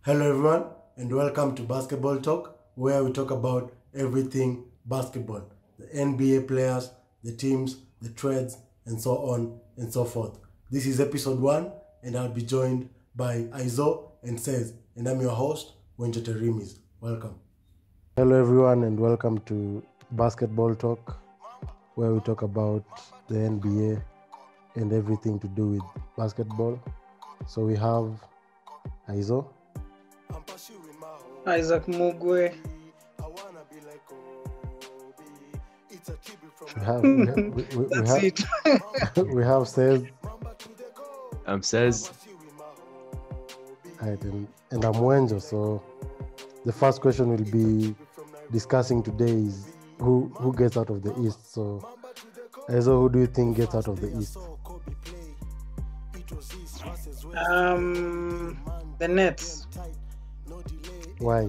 Hello everyone and welcome to Basketball Talk, where we talk about everything basketball. The NBA players, the teams, the trades, and so on and so forth. This is episode 1 and I'll be joined by Aizo and Says, and I'm your host, Wenjote Rimis. Welcome. Hello everyone and welcome to Basketball Talk, where we talk about the NBA and everything to do with basketball. So we have Aizo. Isaac Mugwe. We have Says. I'm Says. Right, and I'm Wenjo. So the first question we'll be discussing today is who gets out of the East. So Aizo, who do you think gets out of the East? The Nets. Why?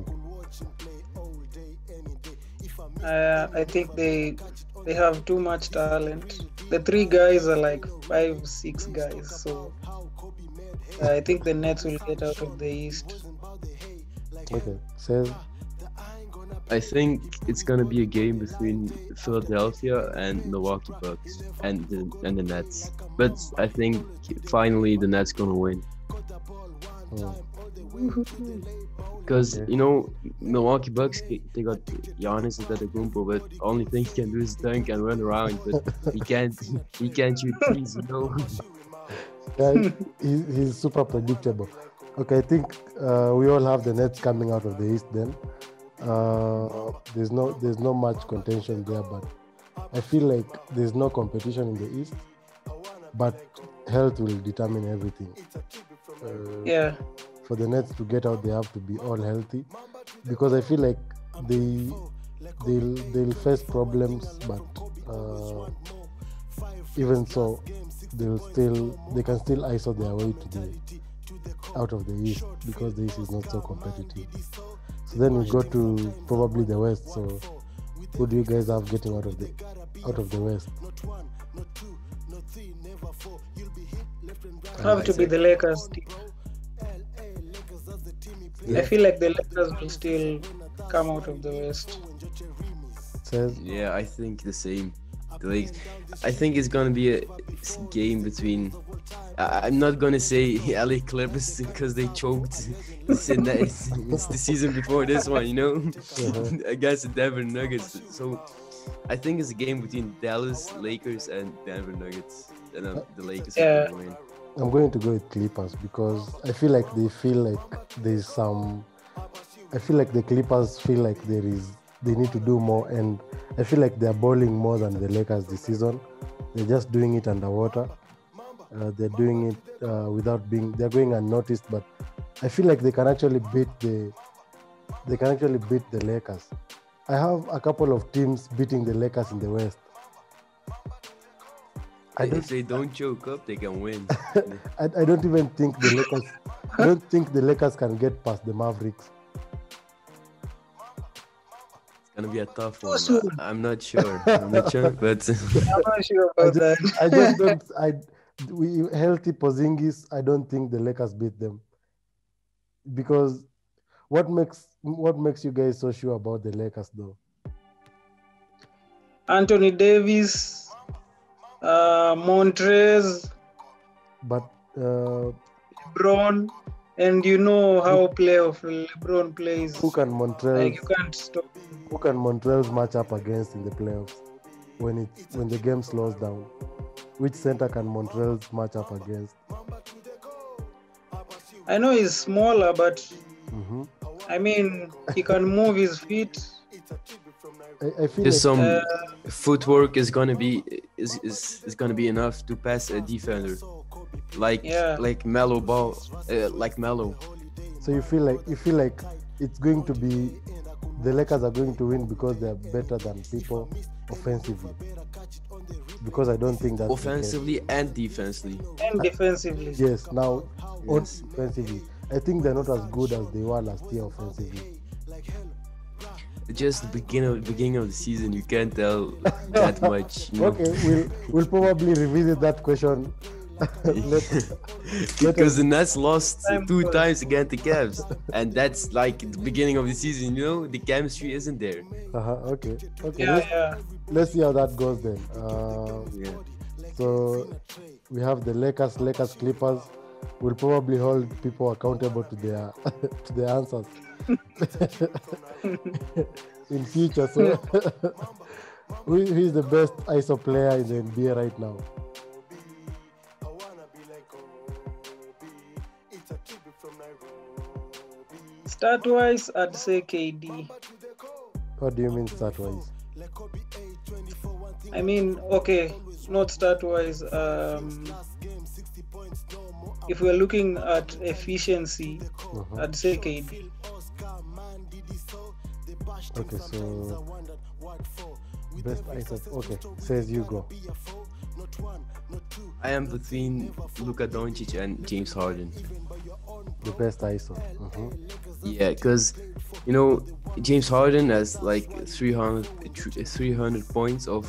I think they have too much talent. The three guys are like 5-6 guys, so I think the Nets will get out of the East. Okay, Says. I think it's gonna be a game between Philadelphia and Milwaukee Bucks and the Nets. But I think finally the Nets gonna win. Because Milwaukee Bucks, they got Giannis Antetokounmpo, but only thing he can do is dunk and run around. But he can't shoot threes. Yeah, he's super predictable. Okay, I think we all have the Nets coming out of the East. Then there's no much contention there, but I feel like there's no competition in the East. But health will determine everything. For the Nets to get out, they have to be all healthy, because I feel like they'll face problems, but even so, they can still ISO their way to out of the East, because the East is not so competitive. So then we go to probably the West. So who do you guys have getting out of the West? Have to be the Lakers. I feel like the Lakers will still come out of the West. Yeah, I think the same. I think it's gonna be a game between. I'm not gonna say LA Clippers because they choked. It's the season before this one, against the Denver Nuggets. So I think it's a game between Dallas Lakers and Denver Nuggets, and the Lakers are gonna win. I'm going to go with Clippers because I feel like the Clippers feel like they need to do more, and I feel like they're balling more than the Lakers this season. They're just doing it underwater. They're doing it they're going unnoticed, but I feel like they can actually beat the Lakers. I have a couple of teams beating the Lakers in the West. If they don't choke up, they can win. I don't even think the Lakers. I don't think the Lakers can get past the Mavericks. It's gonna be a tough one. I'm not sure. But I'm not sure about that. I just don't. Healthy Porzingis, I don't think the Lakers beat them. Because what makes you guys so sure about the Lakers though? Anthony Davis. Montrez, but LeBron, and you know how playoff LeBron plays. Who can Montrez? You can't stop. Who can Montrez match up against in the playoffs when the game slows down? Which center can Montrez match up against? I know he's smaller, but I mean he can move his feet. I feel just like, some footwork is gonna be enough to pass a defender, like Melo ball, like Melo. So you feel like it's going to be the Lakers are going to win because they are better than people offensively. Because I don't think that offensively and defensively. Yes. Now, offensively, I think they're not as good as they were last year offensively. Just the beginning of the season, you can't tell that much. Okay, we'll probably revisit that question Because the Nets lost Time two goes. times against the Cavs, and that's like the beginning of the season. You know, the chemistry isn't there. Okay. Yeah. Let's see how that goes then. Yeah. So we have the Lakers, Clippers. Will probably hold people accountable to their to their answers in future. So who is the best ISO player in the NBA right now? Start wise, I'd say KD. What do you mean stat wise? I mean, okay, not stat wise. If we're looking at efficiency, I'd say KD. Okay, so best ISO. Okay, says you go. I am between Luka Doncic and James Harden. The best ISO. Yeah, because you know James Harden has like 300 points of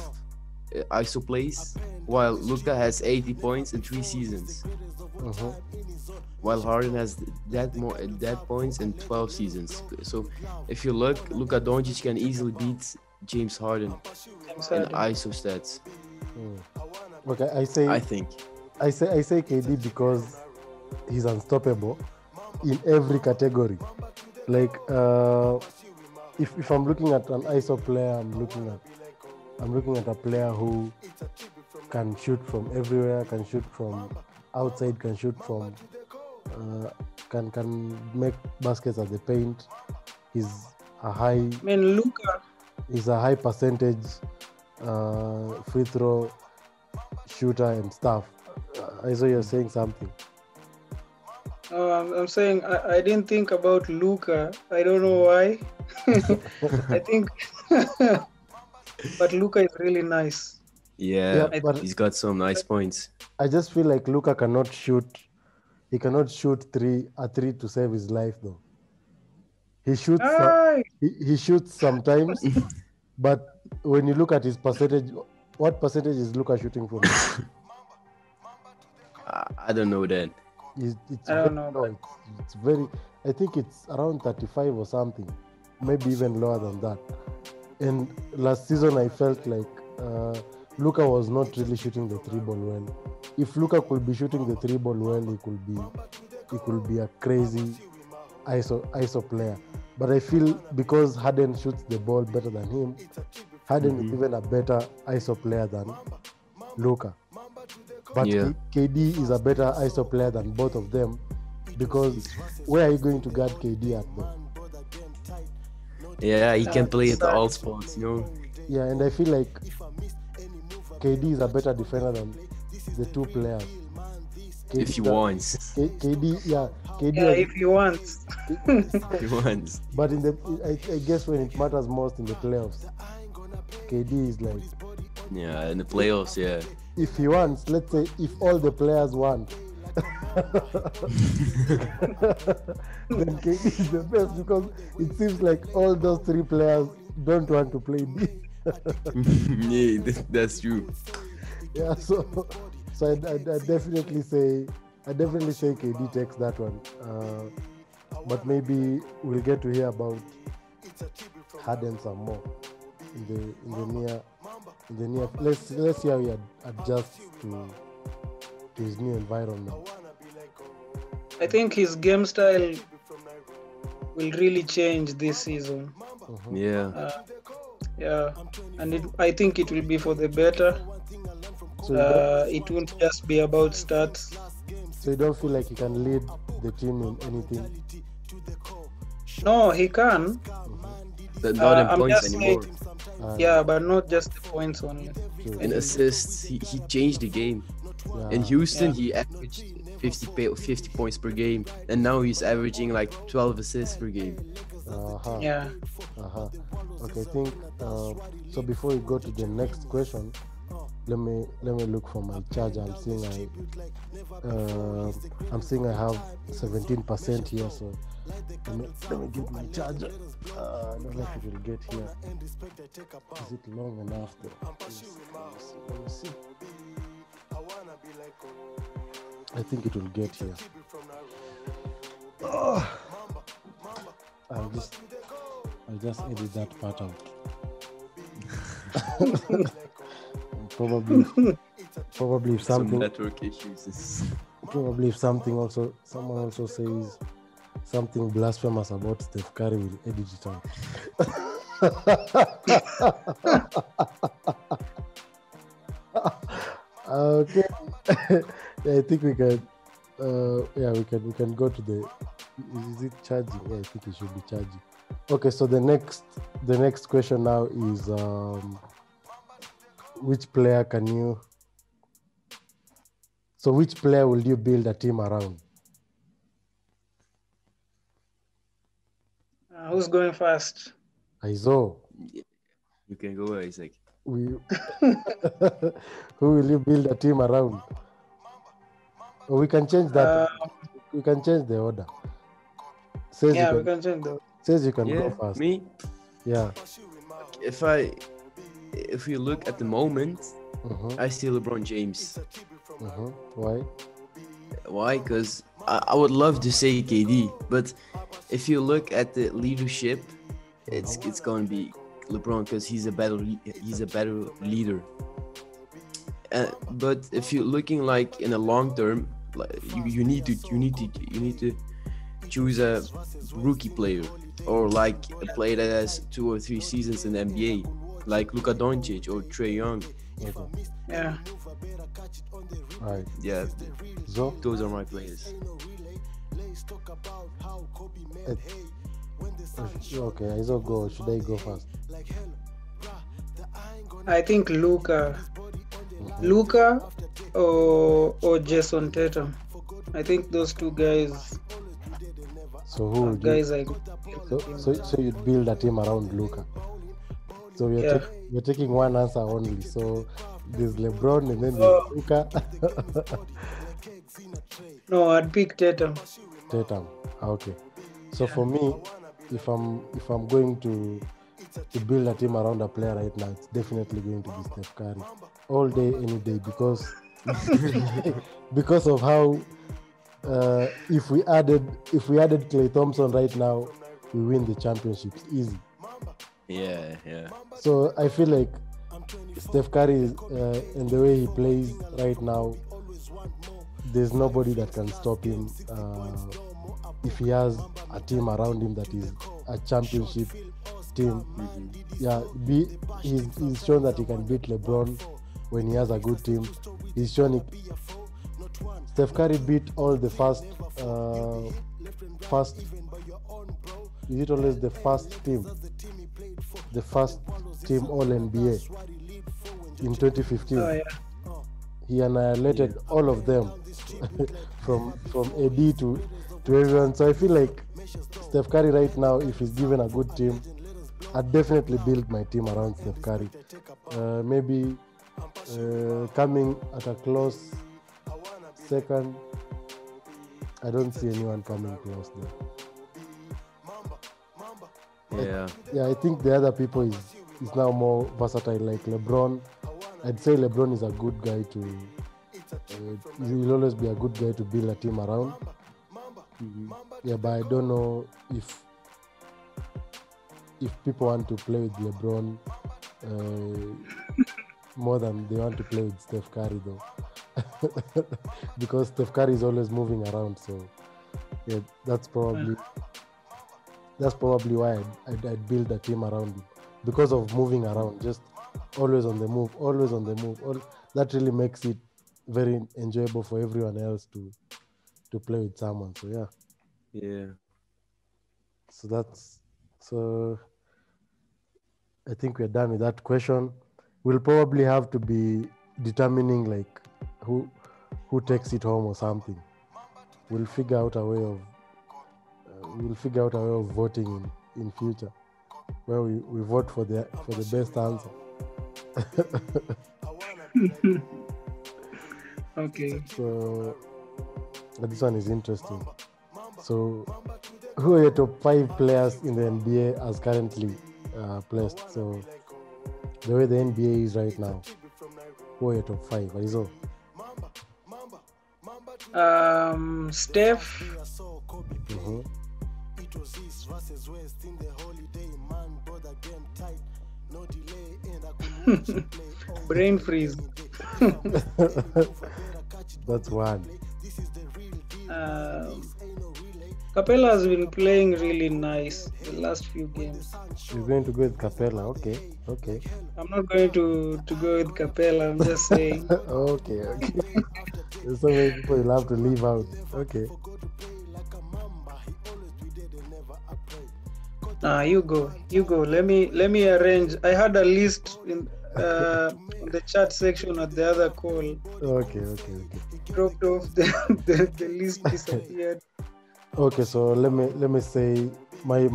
ISO plays, while Luka has 80 points in 3 seasons. While Harden has that points in 12 seasons. So if you look, Luka Doncic can easily beat James Harden in ISO stats. Okay, I think. I say KD because he's unstoppable in every category. Like if I'm looking at an ISO player, I'm looking at a player who can shoot from everywhere, can shoot from outside, can shoot from can make baskets at the paint. He's a high Luka. He's a high percentage free throw shooter and stuff. I saw you're saying something. I'm saying I didn't think about Luka. I don't know why. I think, but Luka is really nice. Yeah, but he's got some nice points. I just feel like Luka cannot shoot. He cannot shoot a three to save his life though. He shoots. He shoots sometimes, but when you look at his percentage, what percentage is Luka shooting from? I don't know that. I don't know. It's very. I think it's around 35 or something, maybe even lower than that. And last season, I felt like Luka was not really shooting the three ball well. If Luka could be shooting the three ball well, he could be a crazy ISO player. But I feel because Harden shoots the ball better than him, Harden is even a better ISO player than Luka. But KD is a better ISO player than both of them, because where are you going to guard KD at though? Yeah, he can play at all spots, you know. Yeah, and I feel like KD is a better defender than the two players. KD, if he wants. KD, yeah. KD if he wants. He wants. But I guess when it matters most in the playoffs, KD is like. Yeah, in the playoffs, yeah. If he wants, let's say, if all the players want, then KD is the best, because it seems like all those three players don't want to play D. Yeah, that's true. Yeah, so I definitely say KD takes that one. But maybe we'll get to hear about Harden some more in the near. Let's see how he adjusts to his new environment. I think his game style will really change this season. Yeah. And I think it will be for the better. So it won't just be about stats. So you don't feel like he can lead the team in anything? No, he can. But not in points anymore. But not just the points only. In assists, he changed the game. In Houston, he averaged 50 points per game, and now he's averaging like 12 assists per game. Okay, I think so. Before we go to the next question, let me look for my charger. I'm seeing I have 17% here, so let me get my charger. I don't know if it will get here. Is it long enough though? Let me see. I think it will get here. I'll just edit that part out. Probably if Some something network issues. probably if someone also says something blasphemous about Steph Curry, will edit it out. Okay. Yeah, I think we can. We can go to the. Is it charging? Yeah, I think it should be charging. Okay, so the next question now is which player can you? So which player will you build a team around? Who's going first? Aizo. You can go, Isaac. Who will you build a team around? Or we can change that. We can change the order. We can change that. Says you can go first. Me? Yeah. If you look at the moment, I see LeBron James. Why? Why? Because I would love to say KD, but if you look at the leadership, it's going to be LeBron because he's a better leader. But if you're looking like in a long term, like you need to choose a rookie player or like a player that has 2 or 3 seasons in the NBA, like Luka Doncic or Trae Young. Yeah. Right. Yeah. So those are my players. Okay, Aizo go. Should I go first? I think Luka or Jason Tatum. I think those two guys. So who would guys you? So you'd build a team around Luka. So we're taking one answer only. So there's LeBron and then there's Luka. No, I'd pick Tatum. Okay. So for me, if I'm going to build a team around a player right now, it's definitely going to be Steph Curry, all day, any day, because of how if we added Klay Thompson right now, we win the championships easy. Yeah. So I feel like Steph Curry and the way he plays right now, there's nobody that can stop him if he has a team around him that is a championship team. Yeah, he's shown that he can beat LeBron when he has a good team. He's shown it. Steph Curry beat all the first. Is it always the first team? The first team All NBA in 2015. Oh, yeah. He annihilated all of them from AD to everyone. So I feel like Steph Curry right now, if he's given a good team, I'd definitely build my team around Steph Curry. Maybe coming at a close second, I don't see anyone coming close there. Yeah. I think the other people is now more versatile, like LeBron. I'd say LeBron is a good guy to. He will always be a good guy to build a team around. Yeah, but I don't know if people want to play with LeBron more than they want to play with Steph Curry, though, because Steph Curry is always moving around. So yeah, that's probably why I'd build a team around him, because of moving around, just always on the move. That really makes it very enjoyable for everyone else to play with someone. So yeah. So I think we're done with that question. We'll probably have to be determining like who takes it home or something. We'll figure out a way of voting in future, where we vote for the best answer. Okay. So this one is interesting. So who are your top 5 players in the NBA as currently placed? So the way the NBA is right now, who are your top 5? Aizo? Steph, Mhm. brain freeze. That's one. Um, Capella has been playing really nice the last few games. You're going to go with Capella. Okay. Okay. I'm not going to go with Capella. I'm just saying. Okay. Okay. There's so many people you'll have to leave out. Okay. Nah, you go. You go. Let me arrange. I had a list in on the chat section at the other call. Okay. Okay. Okay. Dropped off the list disappeared. Okay. So let me say my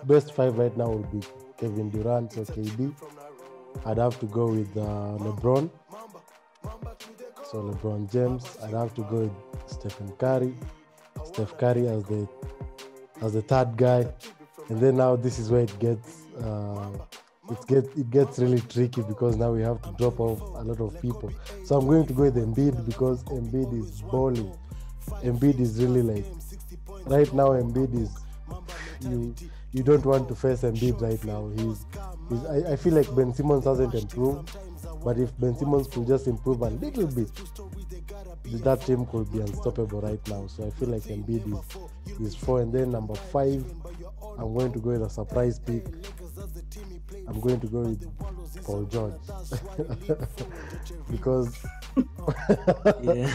best five right now would be Kevin Durant or KD. I'd have to go with LeBron. So LeBron James. I'd have to go with Stephen Curry. Steph Curry as the third guy. And then now this is where it gets really tricky because now we have to drop off a lot of people. So I'm going to go with Embiid because Embiid is balling. Embiid is really like right now. Embiid is you don't want to face Embiid right now. I feel like Ben Simmons hasn't improved, but if Ben Simmons could just improve a little bit, that team could be unstoppable right now. So I feel like Embiid is 4, and then number 5. I'm going to go with a surprise pick. I'm going to go with Paul George because Yeah.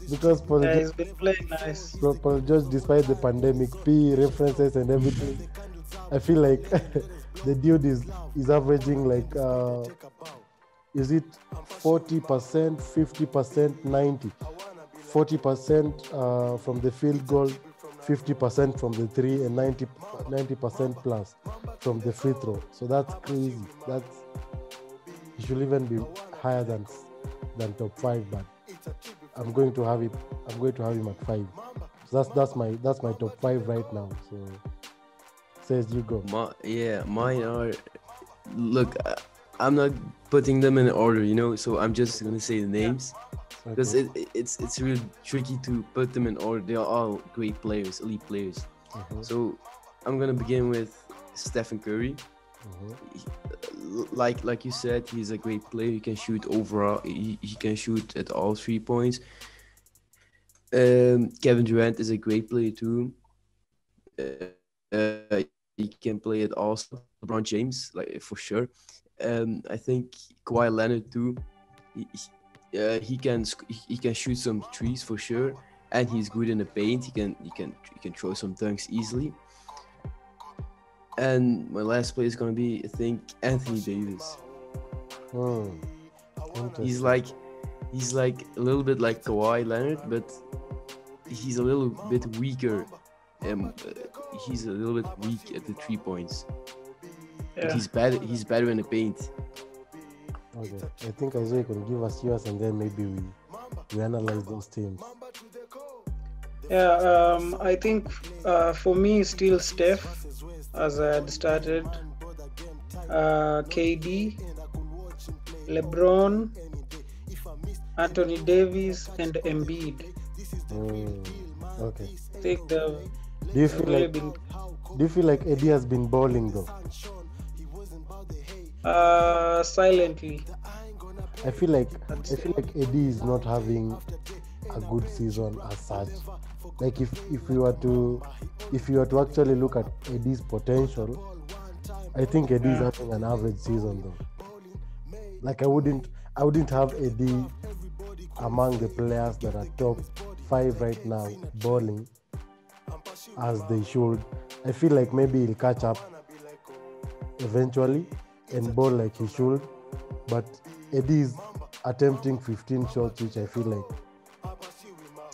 because Paul, Yeah, he's been playing nice. Paul George, despite the pandemic, P references and everything, I feel like the dude is averaging like is it 40%, 50%, 90, 40% from the field goal, 50% from the 3, and 90% plus from the free throw. So that's crazy. He should even be higher than top 5, but I'm going to have him at 5. So that's my top 5 right now. So says you go. Mine are. Look, I'm not putting them in order, so I'm just gonna say the names because Okay. it's really tricky to put them in order. They are all great players, elite players. Mhm, So I'm gonna begin with Stephen Curry. mhm. Like you said, he's a great player. He can shoot overall. He can shoot at all 3 points. Kevin Durant is a great player too. He can play it also. LeBron James, like for sure. I think Kawhi Leonard too. He can shoot some threes for sure, and he's good in the paint. He can throw some dunks easily. And my last play is gonna be, I think, Anthony Davis. Interesting. He's like a little bit like Kawhi Leonard, but he's a little bit weaker. He's a little bit weak at the 3 points. But Yeah. he's better in the paint. Okay. I think Isaiah can give us yours, and then maybe we analyze those teams. Yeah, I think for me, still Steph, as I had started. KD, LeBron, Anthony Davis, and Embiid. Okay. I think they've Do you they've feel really like been Eddie has been balling though? silently. I feel like Eddie is not having a good season as such. Like if you were to actually look at Eddie's potential, I think Eddie is having an average season though. Like I wouldn't have Eddie among the players that are top 5 right now balling as they should. I feel like maybe he'll catch up eventually and ball like he should, but Eddie is attempting 15 shots, which I feel like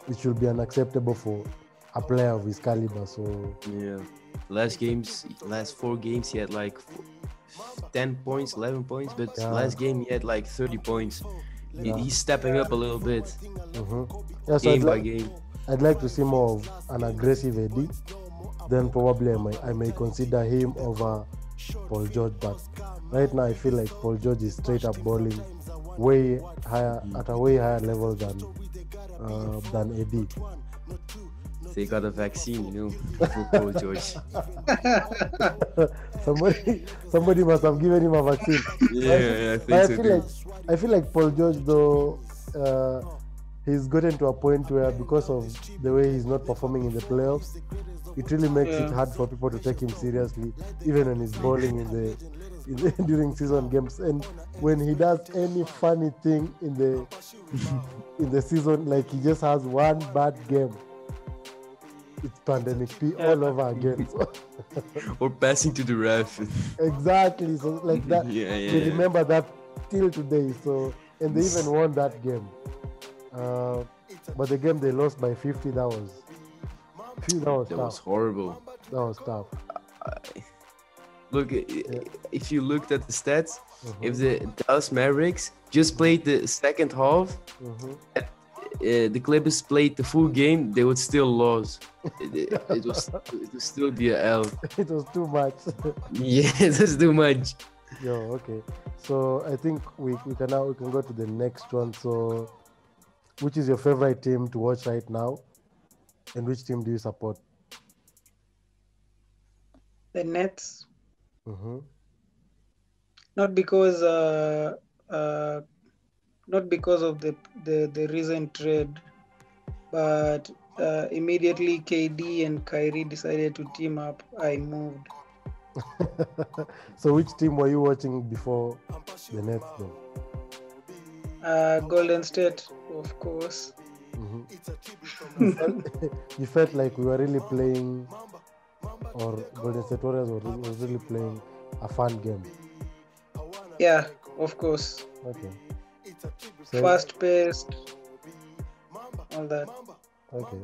it should be unacceptable for a player of his caliber. So Yeah. Last 4 games, he had like 10 points, 11 points, but Yeah. last game he had like 30 points. Yeah. He's stepping up a little bit, yeah, so game by game. I'd like to see more of an aggressive Eddie. Then probably I may consider him over Paul George. But right now I feel like Paul George is straight up balling way higher at a way higher level than than AD. They got a vaccine, for Paul George. somebody must have given him a vaccine. Yeah, I But I think so feel too. I feel like Paul George though, he's gotten to a point where because of the way he's not performing in the playoffs, it really makes it hard for people to take him seriously, even when he's bowling during season games. And when he does any funny thing in the season, like he just has one bad game, it's pandemic P all over again. So, Or passing to the ref. exactly. So like that, Yeah, we yeah. remember that till today. So, and they even won that game. But the game they lost by 50, that was That tough. was horrible. That was tough. Look, if you looked at the stats, if the Dallas Mavericks just played the second half, the Clippers played the full game, they would still lose. It would still be a L. It was too much. Yeah, that's too much. Yo, okay. So I think we can go to the next one. So, which is your favorite team to watch right now, and which team do you support? The Nets, Mm-hmm. not because not because of the recent trade, but immediately KD and Kyrie decided to team up, I moved. So, which team were you watching before the Nets, though? Golden State, of course. You felt like we were really playing, or Golden State Warriors was really playing a fun game. Yeah, of course. Okay. So, Fast paced, all that. okay.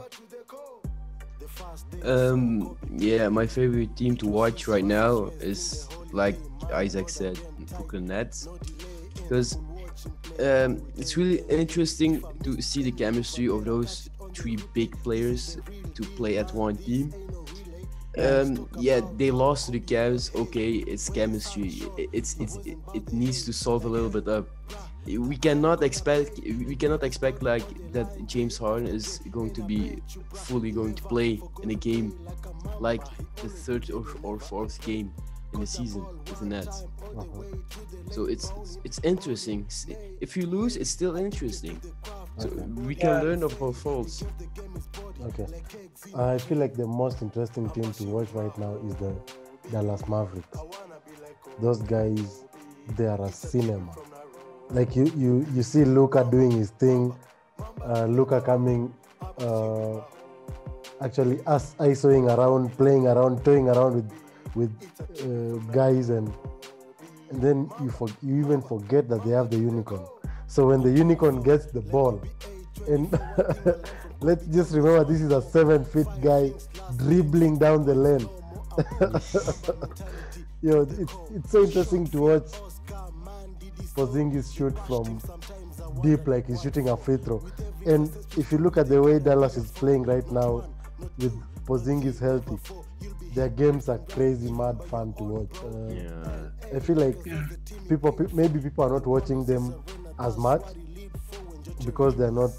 Yeah, my favorite team to watch right now is, like Isaac said, Brooklyn Nets, because it's really interesting to see the chemistry of those three big players to play at one team. Yeah, they lost to the Cavs. Okay, it's chemistry. It needs to solve a little bit up. We cannot expect like that James Harden is going to be fully going to play in a game like the third or fourth game in the season with the Nets. So it's interesting. If you lose, it's still interesting. So we can learn of our faults. Okay. I feel like the most interesting team to watch right now is the Dallas Mavericks. Those guys, they are a cinema. Like you see Luka doing his thing, Luka coming, actually us isoing around, playing around, toying around with guys, and then you even forget that they have the unicorn. So when the unicorn gets the ball, and let's just remember this is a 7-foot guy dribbling down the lane. It's so interesting to watch Porzingis shoot from deep, like he's shooting a free throw. And if you look at the way Dallas is playing right now, with Porzingis healthy, their games are crazy, mad fun to watch. I feel like people are not watching them as much because they're not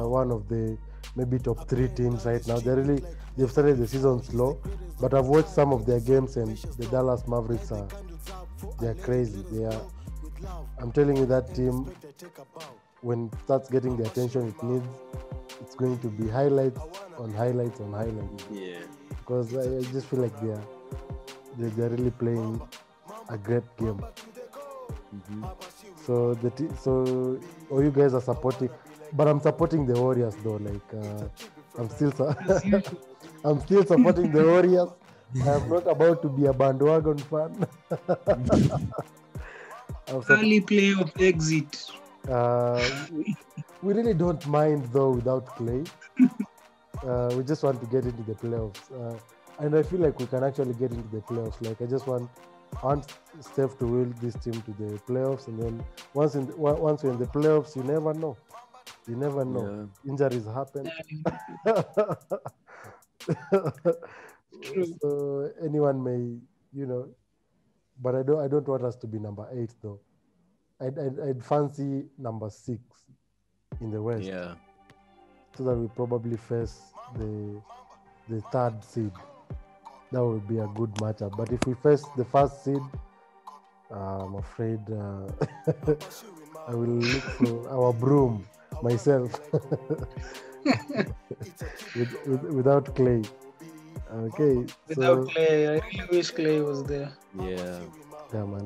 one of the maybe top 3 teams right now. They've started the season slow, but I've watched some of their games, and the Dallas Mavericks they're crazy. I'm telling you, that team, when it starts getting the attention it needs, it's going to be highlights on highlights on highlights. Yeah. Because I just feel like they're really playing a great game. So all you guys are supporting, but I'm supporting the Warriors though. Like I'm still supporting the Warriors. I'm not about to be a bandwagon fan. Early playoff exit. We really don't mind though without Clay. We just want to get into the playoffs, and I feel like we can actually get into the playoffs. Like I just want Steph to will this team to the playoffs, and then once we're in the playoffs, you never know. Yeah. Injuries happen. So anyone may, but I don't want us to be number 8 though. I'd fancy number 6 in the West. Yeah. so that we probably face the third seed. That would be a good matchup. But if we face the first seed, I'm afraid I will look for our broom myself without Clay. Okay. Without Clay, I really wish Clay was there. Yeah. Yeah, man.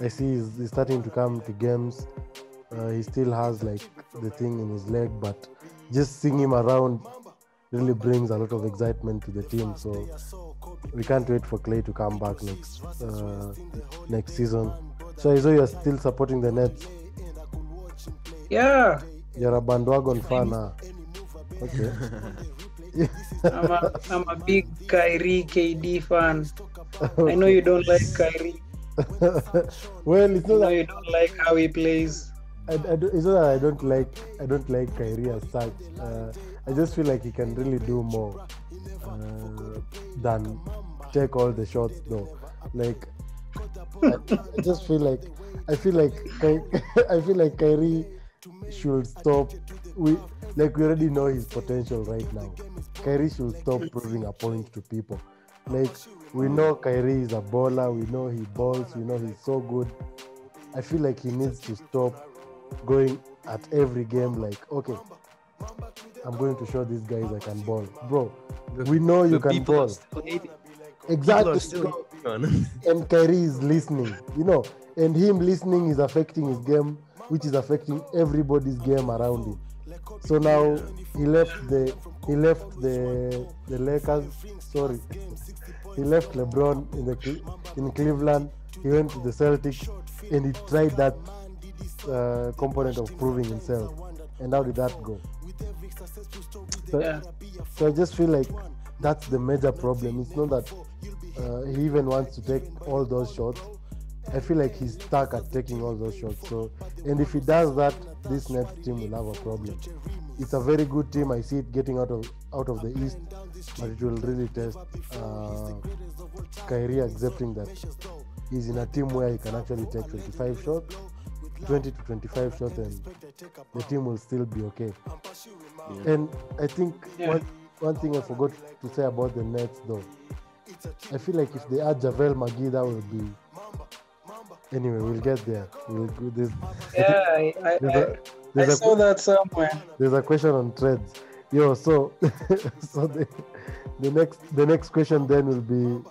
I see he's starting to come to games. He still has like the thing in his leg, but just seeing him around really brings a lot of excitement to the team. So we can't wait for Clay to come back next season. So I saw you're still supporting the Nets. Yeah, You're a bandwagon fan, huh? Okay. I'm a big Kyrie KD fan. I know you don't like Kyrie. Well, it's I not know that you don't like how he plays. it's not that I don't like Kyrie as such. I just feel like he can really do more than take all the shots, though. Like I just feel like I feel like Kyrie should stop. We already know his potential right now. Kyrie should stop proving a point to people. Like we know Kyrie is a baller. We know he balls. We know he's so good. I feel like he needs to stop going at every game like, okay, I'm going to show these guys I can ball. Bro, we know you can people ball. are still hating. Exactly. People are still hating on him. And Kyrie is listening, and him listening is affecting his game, which is affecting everybody's game around him. So now he left the Lakers. Sorry, he left LeBron in Cleveland. He went to the Celtics, and he tried that component of proving himself. And how did that go? So I just feel like that's the major problem. It's not that he even wants to take all those shots. I feel like he's stuck at taking all those shots. So, and if he does that, this Nets team will have a problem. It's a very good team. I see it getting out of the East, but it will really test Kyrie accepting that he's in a team where he can actually take 25 shots, 20 to 25 shots, and the team will still be okay. Yeah. And I think one thing I forgot to say about the Nets, though, I feel like if they add JaVale McGee, that would be. Anyway, we'll get there. I saw that somewhere. There's a question on Threads. So the next question then will be,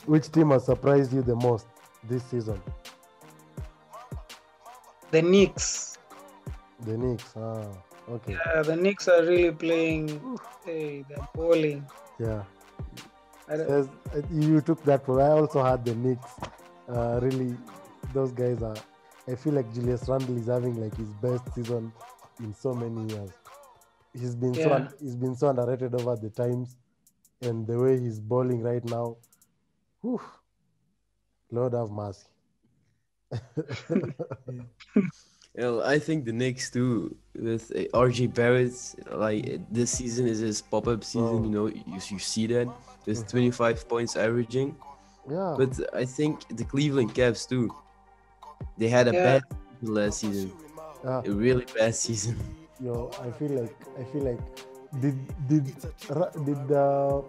which team has surprised you the most this season? The Knicks. The Knicks. Okay. Yeah, the Knicks are really playing. Hey, they're balling. Yeah. You took that from. I also had the Knicks. Really, those guys are. I feel like Julius Randle is having like his best season in so many years. He's been so underrated over the times, and the way he's balling right now, whew, Lord have mercy. I think the Knicks too, with RJ Barrett, like this season is his pop-up season. You see that there's 25 points averaging. Yeah. But I think the Cleveland Cavs too, they had a bad season last season. A really bad season. I feel like did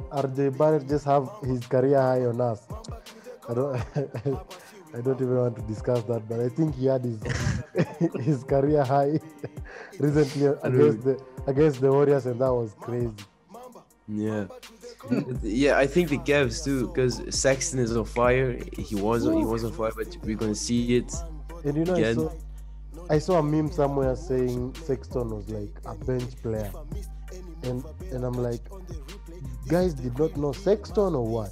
RJ Barrett just have his career high on us? I don't even want to discuss that, but I think he had his career high recently against the Warriors, and that was crazy. Yeah. Yeah, I think the Cavs too, because Sexton is on fire. He was on fire, but we're gonna see it. And again. I saw a meme somewhere saying Sexton was like a bench player, and I'm like, guys did not know Sexton or what?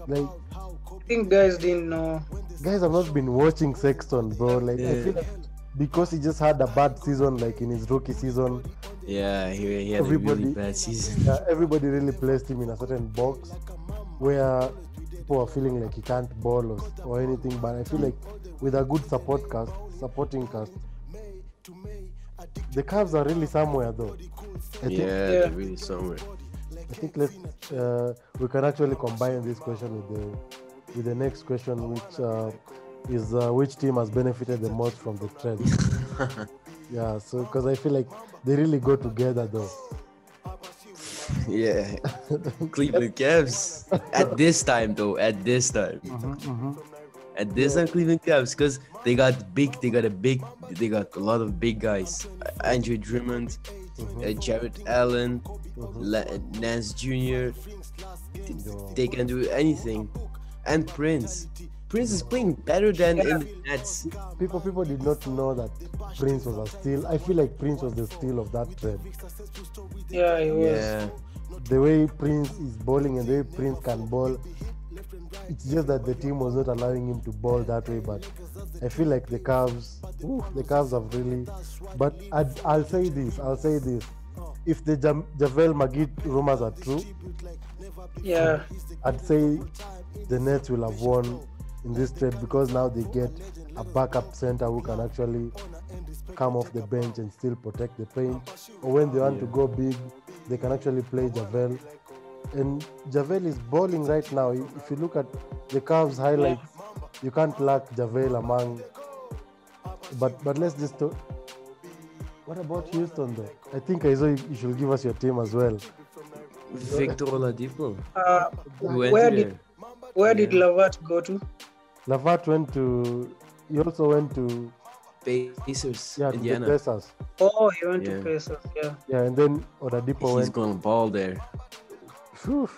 Like, I think guys didn't know. Guys have not been watching Sexton, bro. Like, I feel like because he just had a bad season, like in his rookie season. Yeah, he had a really bad season. Yeah, everybody really placed him in a certain box where people are feeling like he can't ball or anything. But I feel like with a good supporting cast, the Cavs are really somewhere, though. They're really somewhere. I think we can actually combine this question with the next question, which is which team has benefited the most from the trend. Yeah, so because I feel like they really go together though. Yeah, Cleveland Cavs. At this time, though, at this time, Cleveland Cavs, because they got a lot of big guys. Andrew Drummond, Jarrett Allen, Nance Jr. They can do anything, and Prince. Prince is playing better than in the Nets. People did not know that Prince was a steal. I feel like Prince was the steal of that trade. Yeah, he was. Yeah, The way Prince is bowling and the way Prince can bowl, it's just that the team was not allowing him to bowl that way. But I feel like the Cavs have really. But I'll say this. If the Javel Magid rumors are true, Yeah, I'd say the Nets will have won in this trade because now they get a backup center who can actually come off the bench and still protect the paint. Or when they want to go big, they can actually play Javel. And Javel is bowling right now. If you look at the Cavs highlights, you can't lack Javel among. But let's just talk. What about Houston though? I think I saw you should give us your team as well. Victor Oladipo. Where did Lovat go to? Lavat went to. He also went to. Pacers, Yeah, to the Indiana. Pacers. Oh, he went Yeah. to Pacers. Yeah. Yeah, and then Oladipo He's went. gonna ball there. Phew.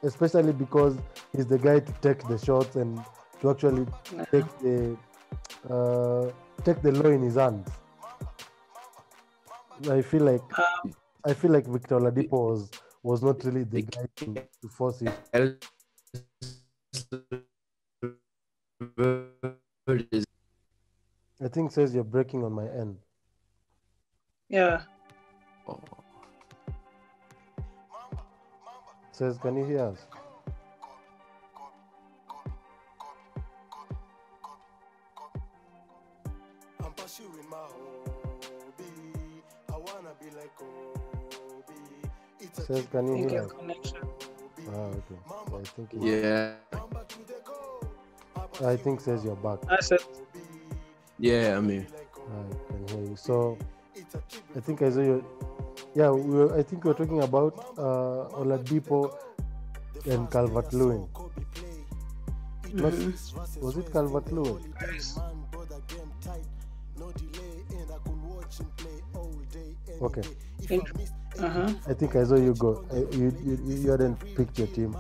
Especially because he's the guy to take the shots and to actually take the law in his hands. I feel like Victor Oladipo was not really the guy to force it. I think says you're breaking on my end. Yeah. Says, can you hear us? I'm pursuing my hobby. I wanna be like Kobe. It's a Says, can you Think hear your us? connection. Okay. I think Yeah, I think says you're back. I said, yeah, I mean, I can hear you. So I think I saw you. Yeah, I think we were talking about Oladipo and Calvert-Lewin. Was it Calvert-Lewin? Okay. I think I saw you go. You hadn't picked your team.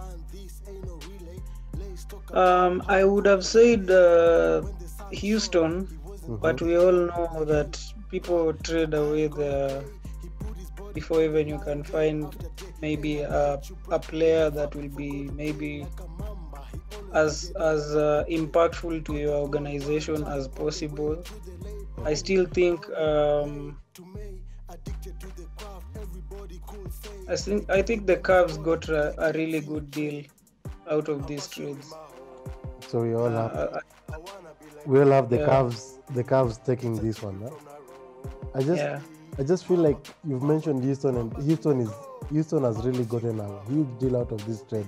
I would have said Houston, but we all know that people trade away before even you can find maybe a player that will be maybe as impactful to your organization as possible. I still think I think the Cavs got a really good deal out of these trades. So we all have the Yeah. Cavs taking this one. Huh? I just feel like you've mentioned Houston, and Houston has really gotten a huge deal out of this trade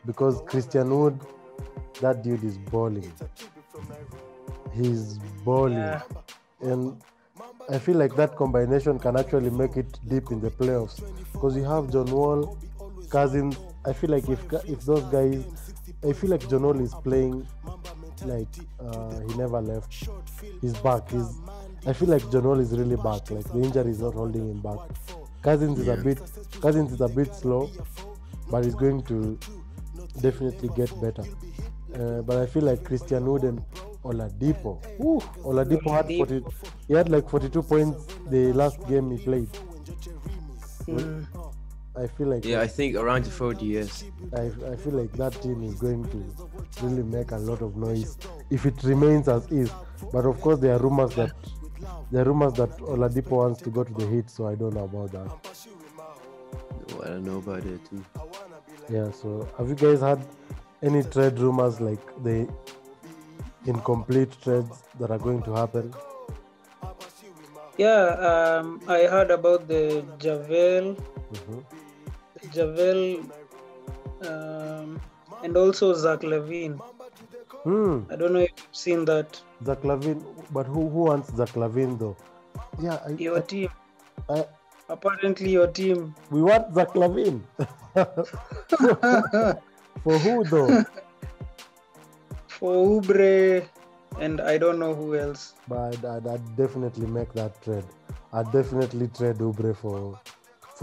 because Christian Wood, that dude is balling. He's balling, Yeah. and I feel like that combination can actually make it deep in the playoffs because you have John Wall, Cousins. I feel like if those guys, I feel like John Wall is playing like he never left. He's back. I feel like John Wall is really back. Like the injury is not holding him back. Cousins is a bit slow, but he's going to definitely get better. But I feel like Christian Wood and Oladipo. Oladipo had like 42 points the last game he played. I feel like I think around 40 years. I feel like that team is going to really make a lot of noise if it remains as is. But of course, there are rumors that Oladipo wants to go to the Heat, so I don't know about that. Oh, I don't know about it too. Yeah. So have you guys had any trade rumors like the incomplete trades that are going to happen? Yeah, I heard about the Javel, and also Zach Levine. I don't know if you've seen that. Zach Lavine, but who wants Zach Lavine though? Yeah, Your team. I- Apparently, your team. we want Zach Lavin. For who though? For Ubre, and I don't know who else. But I'd definitely make that trade. I'd definitely trade Ubre for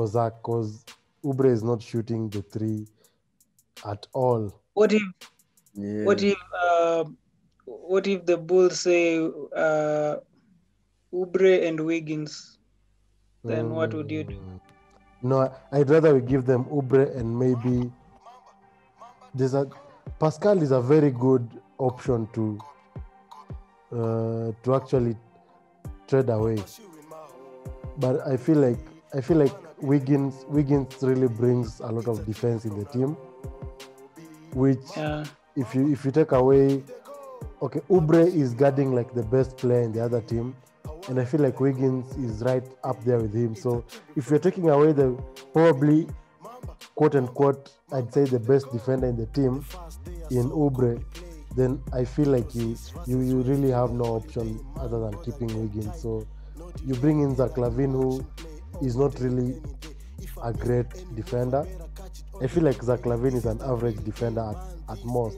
Zach, because Ubre is not shooting the three at all. What if Yeah. what if the Bulls say Ubre and Wiggins? Then what would you do? No, I'd rather we give them Ubre and maybe Pascal is a very good option to actually trade away. But I feel like Wiggins really brings a lot of defense in the team, which Yeah. if you take away, okay, Ubre is guarding like the best player in the other team, and I feel like Wiggins is right up there with him. So if you're taking away the probably quote unquote, I'd say the best defender in the team in Ubre, then I feel like you really have no option other than keeping Wiggins. So you bring in Zach Lavin, who is not really a great defender. I feel like Zach Lavin is an average defender at most.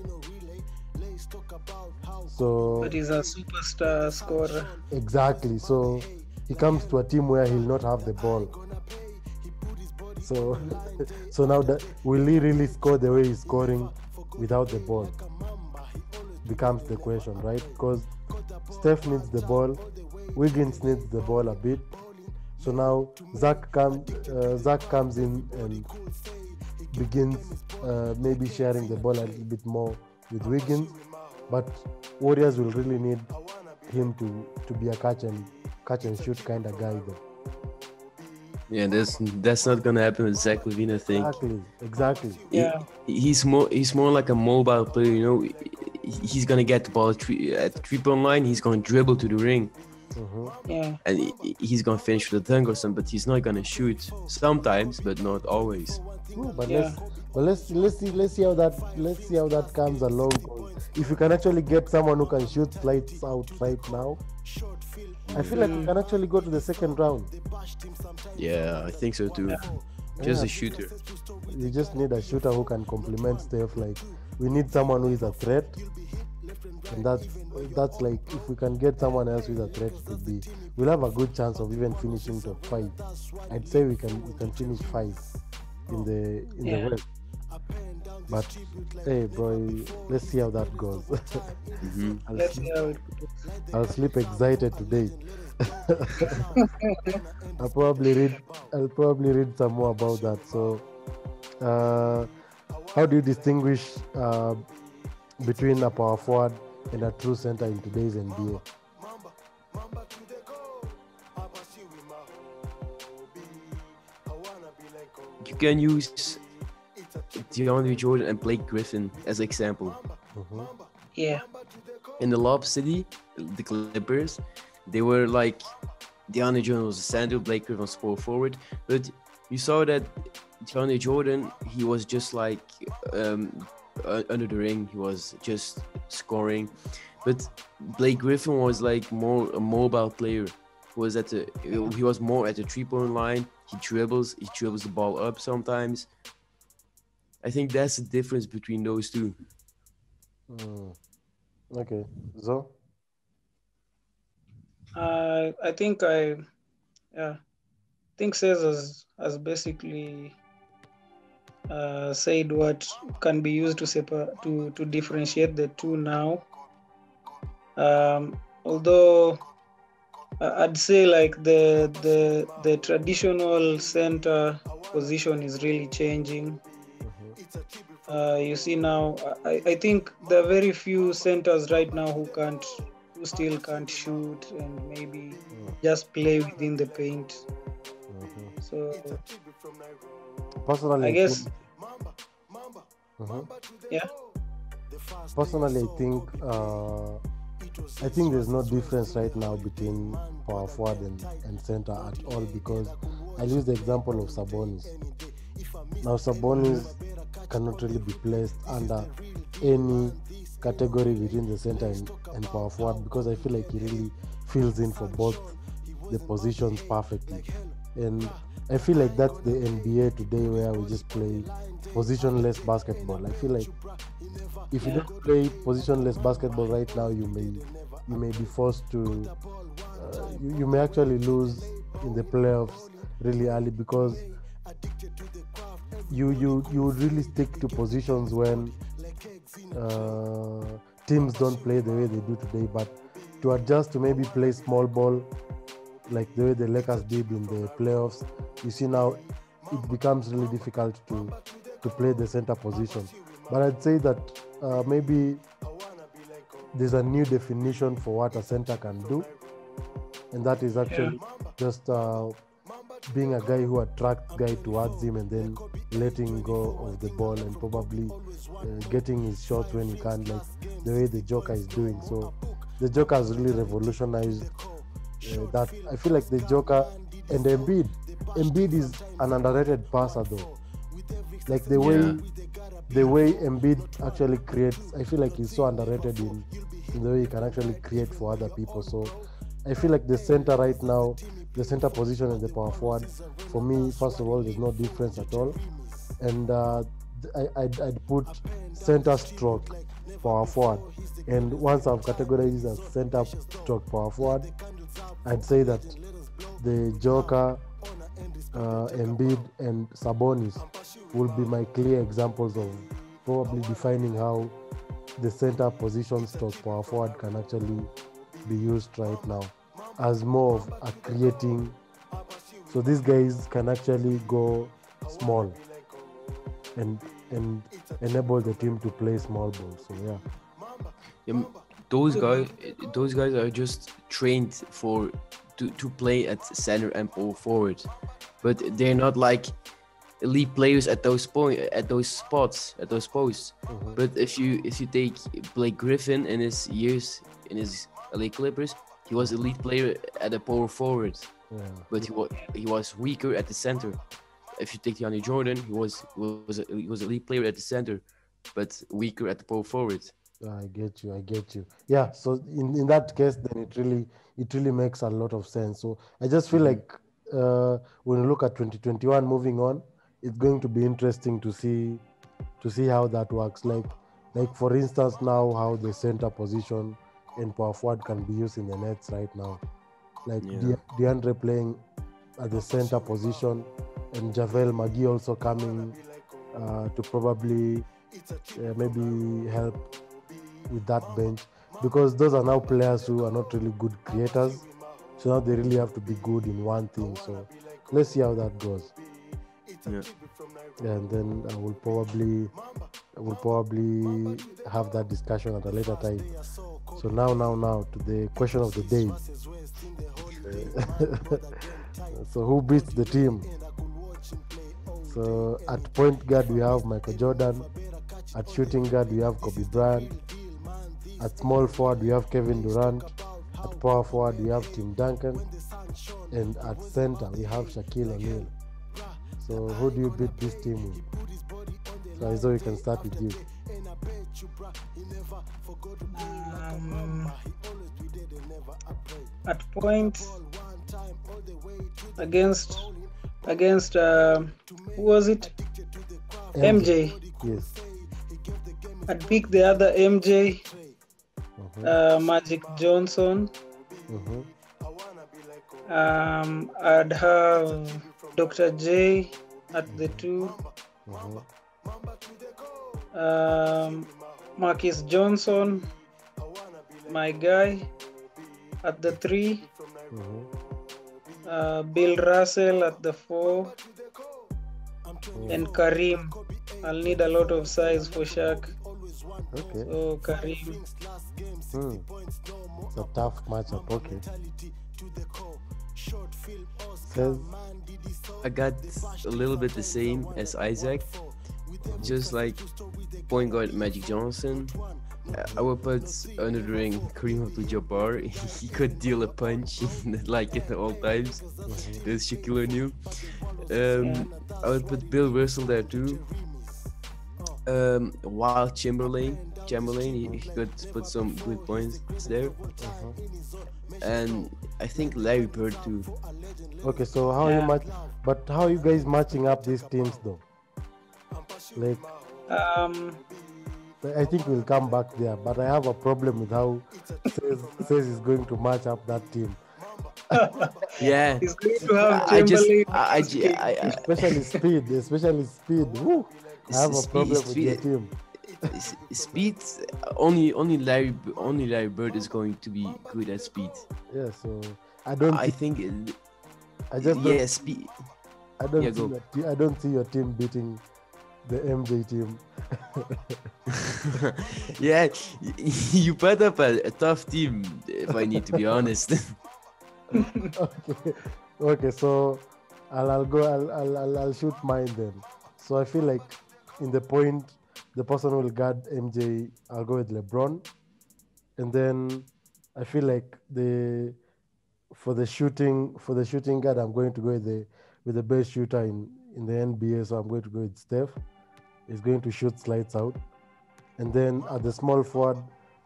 So But he's a superstar scorer. exactly. So he comes to a team where he'll not have the ball. So so now that will he really score the way he's scoring without the ball? Becomes the question, right? Because Steph needs the ball, Wiggins needs the ball a bit. So now Zach comes in and begins maybe sharing the ball a little bit more with Wiggins, but Warriors will really need him to be a catch and shoot kind of guy though. Yeah, that's not gonna happen with Zach Lavin, I think. Exactly. Yeah. He's more like a mobile player, you know. He's gonna get the ball at the 3-point line. He's gonna dribble to the ring, Yeah. and he's gonna finish with a dunk or something. But he's not gonna shoot sometimes, but not always. True, but Yeah. let's see how that comes along. If you can actually get someone who can shoot lights out right now, I feel like we can actually go to the second round. Yeah, I think so too. Just Yeah. a shooter. You just need a shooter who can complement Steph. Like we need someone who is a threat, and that's like if we can get someone else with a threat, we'll have a good chance of even finishing top 5. I'd say we can finish 5 in the West. But hey, bro, let's see how that goes. Let's see how it goes. I'll sleep excited today. I'll probably read some more about that. So, how do you distinguish between a power forward and a true center in today's NBA? You can use DeAndre Jordan and Blake Griffin as example. Yeah. In the Lob City, the Clippers, they were like DeAndre Jordan was a center, Blake Griffin was full forward, but you saw that DeAndre Jordan, he was just like under the ring, he was just scoring, but Blake Griffin was like more a mobile player. He was more at the 3-point line. He dribbles the ball up sometimes. I think that's the difference between those two. Okay, so I think Cesar has basically said what can be used to differentiate the two now. Although I'd say like the traditional center position is really changing. You see now, I think there are very few centers right now who still can't shoot and maybe just play within the paint. So personally, I guess, yeah. Personally, I think there's no difference right now between power forward and center at all, because I'll use the example of Sabonis. Now Sabonis cannot really be placed under any category between the center and power forward, because I feel like he really fills in for both the positions perfectly. And I feel like that's the NBA today, where we just play positionless basketball. I feel like if you don't play positionless basketball right now, you may be forced to you may actually lose in the playoffs really early, because you would really stick to positions when teams don't play the way they do today. But to adjust to maybe play small ball like the way the Lakers did in the playoffs, you see now it becomes really difficult to play the center position. But I'd say that maybe there's a new definition for what a center can do, and that is actually just being a guy who attracts guy towards him and then letting go of the ball and probably getting his shots when he can, like the way the Joker is doing. So the Joker has really revolutionized that. I feel like the Joker and Embiid is an underrated passer though. Like the way Embiid actually creates, I feel like he's so underrated in the way he can actually create for other people. So I feel like the center right now, the center position and the power forward, for me, first of all, there's no difference at all. And I'd put center stroke power forward. And once I've categorized as center stroke power forward, I'd say that the Joker, Embiid, and Sabonis will be my clear examples of probably defining how the center position stroke power forward can actually be used right now as more of a creating. So these guys can actually go small and enable the team to play small ball. So yeah, those guys are just trained to play at center and power forward, but they're not like elite players at those spots, at those posts. Mm-hmm. But if you take Blake Griffin in his years in his LA Clippers, he was elite player at the power forward, but he was weaker at the center. If you take DeAndre Jordan, he was elite player at the center, but weaker at the power forward. I get you. Yeah, so in that case, then it really makes a lot of sense. So I just feel like when you look at 2021 moving on, it's going to be interesting to see how that works. Like for instance, now how the center position and power forward can be used in the Nets right now. Like DeAndre playing at the center position, and JaVale McGee also coming to probably maybe help with that bench, because those are now players who are not really good creators. So now they really have to be good in one thing. So let's see how that goes. Yeah. And then I will probably have that discussion at a later time. So now to the question of the day. So who beats the team? So at point guard we have Michael Jordan. At shooting guard we have Kobe Bryant. At small forward we have Kevin Durant. At power forward we have Tim Duncan. And at center we have Shaquille O'Neal. So who do you beat this team with? So Izo, we can start with you. At point against who was it? MJ. Yes. I'd pick the other MJ, Magic Johnson. I'd have Dr. J at the 2. Marcus Johnson, my guy, at the 3. Bill Russell at the 4. And Kareem. I'll need a lot of size for Shaq. Okay. So Kareem. It's a tough matchup. Okay. Says I got a little bit the same as Isaac. Just like point guard Magic Johnson, I would put under the ring Kareem Abdul-Jabbar. He could deal a punch like at all times. There's Shaquille O'Neal. I would put Bill Russell there too. While Chamberlain, he could put some good points there, and I think Larry Bird too. Okay, so how you match? But how you guys matching up these teams though? Like, I think we'll come back there, but I have a problem with how says is going to match up that team. Yeah, He's going to have I just, Chamberlain. especially speed. Woo. I have a problem with your team. Speed. Only Larry Bird is going to be good at speed. Yeah, so I think. I just yeah, speed. I don't see your team beating the MJ team. Yeah, you put up a tough team, if I need to be honest. Okay, so I'll shoot mine then. So I feel like in the point, the person who will guard MJ, I'll go with LeBron, and then I feel like for the shooting guard, I'm going to go with the best shooter in the NBA, so I'm going to go with Steph. He's going to shoot slides out, and then at the small forward,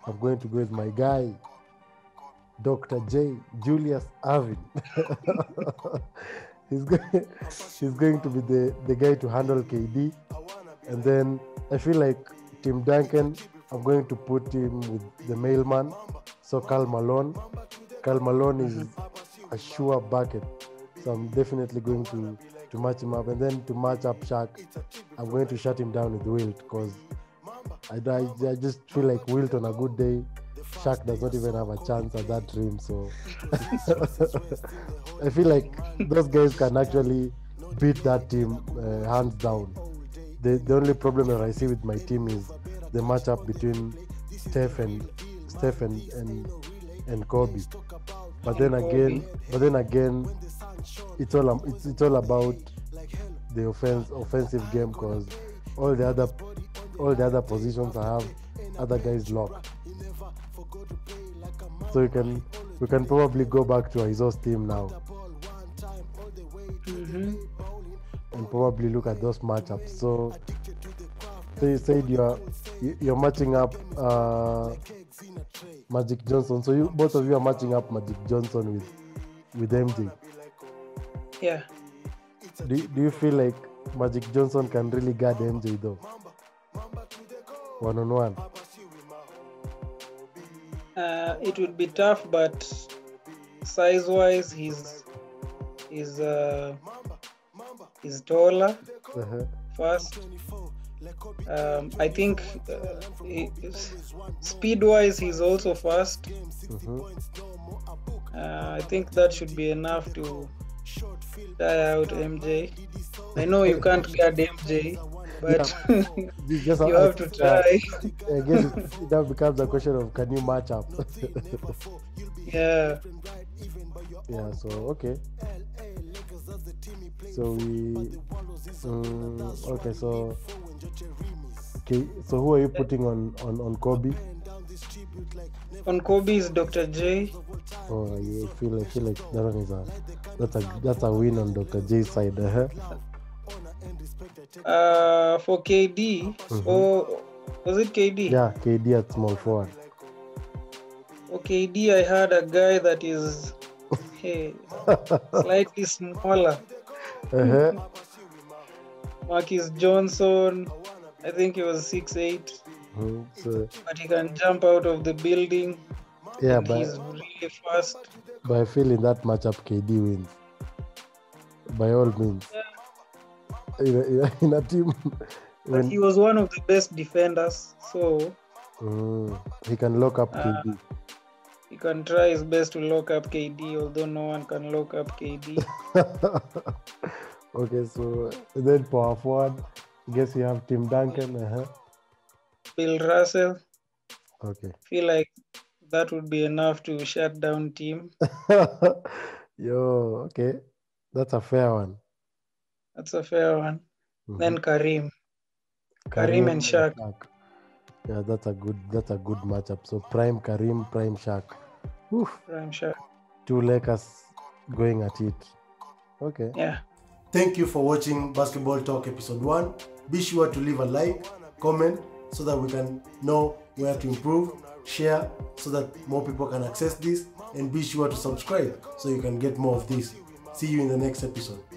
I'm going to go with my guy, Dr. J, Julius Erving. He's going to be the guy to handle KD. And then I feel like Tim Duncan, I'm going to put him with the mailman. So Karl Malone. Karl Malone is a sure bucket. So I'm definitely going to match him up. And then to match up Shaq, I'm going to shut him down with Wilt, because I just feel like Wilt on a good day, Shaq does not even have a chance at that rim. So I feel like those guys can actually beat that team hands down. The only problem that I see with my team is the matchup between Steph and Kobe. But then again, it's all about the offensive game, because all the other positions I have other guys locked. So we can probably go back to Aizo's team now. And probably look at those matchups. So you said you're matching up Magic Johnson. So both of you are matching up Magic Johnson with MJ. Yeah. Do you feel like Magic Johnson can really guard MJ though? One-on-one. It would be tough, but size-wise, he's taller. First, I think speed-wise, he's also fast. I think that should be enough to tire out MJ. I know you can't guard MJ, but you have to try. I guess that becomes a question of, can you match up? Yeah. Yeah, so okay. So so who are you putting on Kobe? On Kobe is Dr. J. Oh, yeah, I feel like that one is that's a win on Dr. J's side. For KD, or was it KD? Yeah, KD at small forward. For KD, I had a guy that is slightly smaller. Marcus Johnson, I think he was 6'8", but he can jump out of the building. Yeah, but he's really fast. But I feel in that matchup, KD wins by all means. Yeah. In a team, but he was one of the best defenders, so he can lock up KD. He can try his best to lock up KD, although no one can lock up KD. Okay, so then power forward, I guess you have Tim Duncan. Bill Russell. Okay. Feel like that would be enough to shut down team. Yo, okay. That's a fair one. Then Kareem and Shaq. Yeah, that's a good matchup. So prime Kareem, prime Shaq. Oof. Prime Shaq. Two Lakers going at it. Okay. Yeah. Thank you for watching Basketball Talk episode 1. Be sure to leave a like, comment so that we can know where to improve, share so that more people can access this, and be sure to subscribe so you can get more of this. See you in the next episode.